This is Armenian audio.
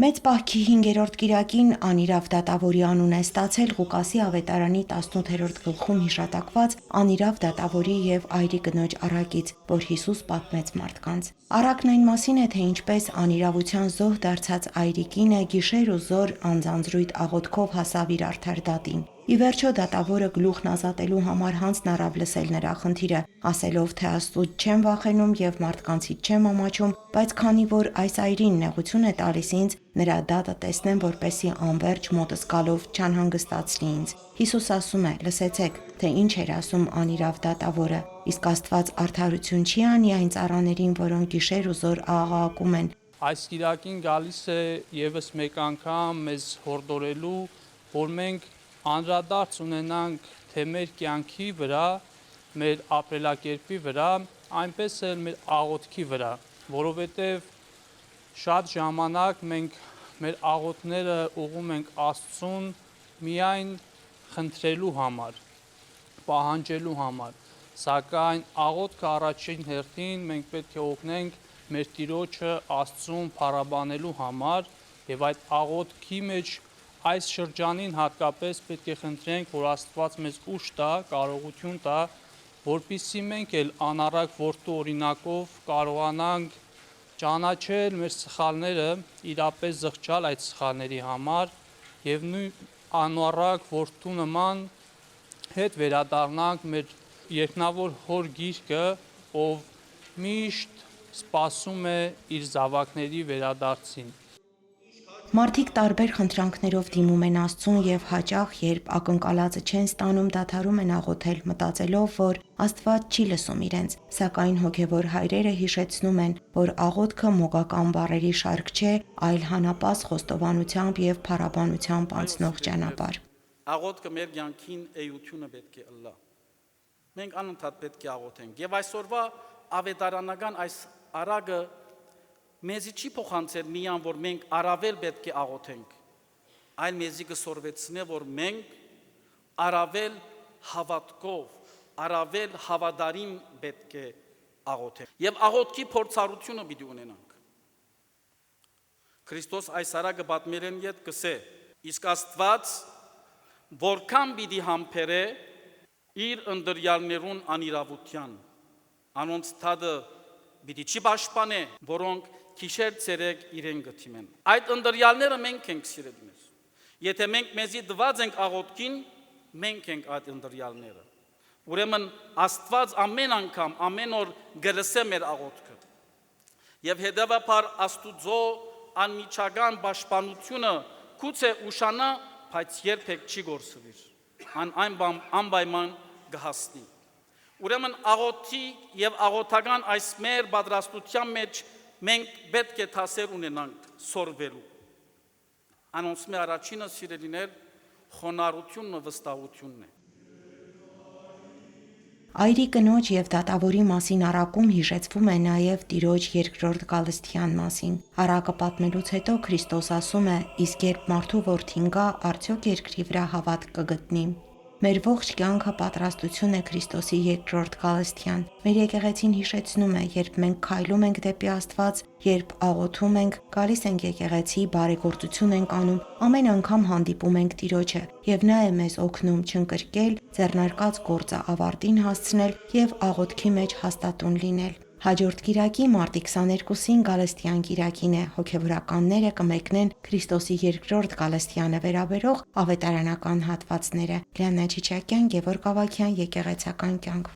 Մեծ պահքի 5-րդ կիրակին անիրավ դատավորի անուն է ստացել Ղուկասի ավետարանի 18-րդ գլխում հիշատակված անիրավ դատավորի եւ այրի կնոջ առակից, որ Հիսուս պատմեց մարդկանց։ Առակն այն մասին է, թե ինչպես անիրավության զոհ դարձած այրի կինը գիշեր ու զօր անձանձրույթ աղոթքով հասավ իր արդար դատին։ Ի վերջո դատավորը գլուխն ազատելու համար հանձն առավ լսել նրա խնդիրը, ասելով, թե Աստծուց չեմ վախենում եւ մարդկանցից չեմ ամաչում, բայց քանի որ այս այրին նեղություն է տալիս ինձ, նրա դատը տեսնեմ, որպեսզի անվերջ մոտս գալով չանհանգստացնի ինձ։ Հիսուս ասում է. լսեցեք, թե ինչ էր ասում անիրավ դատավորը, իսկ Աստված արդարություն չի անի այն ծառաներին, որոնք գիշեր ու զօր աղաղակում են։ Այս կիրակին գալիս է եւս մեկ անգամ մեզ հորդորելու, որ մենք անդրադարձ ունենանք թե մեր կյանքի վրա, մեր ապրելակերպի վրա, այնպես էլ մեր աղոթքի վրա, որովհետև շատ ժամանակ մենք մեր աղոթները ուղղում ենք Աստծուն միայն խնդրելու համար, պահանջելու համար, սակայն աղոթքը առաջին հերթին մենք պետք է օգնենք մեր Տիրոջը Աստծուն փառաբանելու համար եւ այդ աղոթքի մեջ այս շրջանին հատկապես պետք է խնդրենք, որ Աստված մեզ ուժ տա, կարողություն տա, որպեսզի մենք էլ անառակ որդու օրինակով կարողանանք ճանաչել մեր սխալները, իրապես զղջալ այդ սխալների համար եւ նույն անառակ որդու նման հետ վերադառնանք մեր երկնավոր Հոր գիրկը, ով միշտ սպասում է իր զավակների վերադարձին։ Մարդիկ տարբեր խնդրանքներով դիմում են Աստծուն եւ հաճախ, երբ ակնկալածը չեն ստանում, դադարում են աղոթել, մտածելով, որ Աստված չի լսում իրենց, սակայն հոգեվոր հայրերը հիշեցնում են, որ աղոթքը մոգական բառերի շարք չէ, այլ հանապազ խոստովանությամբ եւ փառաբանությամբ անցնող ճանապարհ։ Աղոթքը մեր կյանքին էությունը պետք է ըլլա։ Մենք անընդհատ պետք է աղոթենք եւ այսօրվա ավետարանական այս արագը մեզի չի փոխանցել միան, որ մենք առավել պետք է աղոթենք, այլ մեզի կսորվեցնե, որ մենք առավել հավատքով, առավել հավատարիմ պետք է աղոթենք։ Եվ աղոթքի փորձառությունը պիտի ունենանք։ Քրիստոս այս արագը պատմերեն յետ կսե. իսկ Աստված որքան պիտի համբերե իր ընդրյալներուն անիրավության, անոնց թադը պիտի չի պաշտպանե, որոնք քիշեր ցերեկ իրեն գտիմեն։ Այդ ընդրյալները մենք ենք սիրելիներ։ Եթե մենք մեզի դված ենք աղոթքին, մենք ենք այդ ընդրյալները։ Ուրեմն Աստված ամեն անգամ, ամեն օր գլսե մեր աղոթքը։ Եվ հետևաբար Աստուծո անմիջական պաշտպանությունը գուցե ուշանա, բայց երբեք չի գործվիր։ Անպայման կհասնի։ Ուրեմն աղոթի եւ աղոթական այս մեր պատրաստության մեջ մենք պետք է թասեր ունենանք սորվելու։ Անոնց մեր առաջինը սիրելիներ խոնարհությունն ու վստահությունն է։ Այրի կնոջ եւ դատավորի մասին առակում հիշեցվում է նաեւ Տիրոջ երկրորդ գալստյան մասին։ Առակը պատմելուց հետո Քրիստոս ասում է. իսկ երբ մարդու որդին գա, արդյոք երկրի վրա հավատք կգտնի։ Մեր ողջ կյանքը պատրաստություն է Քրիստոսի երկրորդ գալստյան։ Մեր եկեղեցին հիշեցնում է, երբ մենք քայլում ենք դեպի Աստված, երբ աղոթում ենք, գալիս ենք եկեղեցի, բարեգործություն ենք անում, ամեն անգամ հանդիպում ենք Տիրոջը, եւ նա է մեզ օգնում չընկրկել, ձեռնարկած գործը ավարտին հասցնել եւ աղոթքի մեջ հաստատուն լինել։ Հաջորդ կիրակի մարտի 22-ին Գալստյան կիրակին է, հոգևորականները կմեկնեն Քրիստոսի երկրորդ գալստյանը վերաբերող ավետարանական հատվածները։ Լիաննա Չիչակյան, Գևորգ Ավագյան, Եկեղեցական կյանք։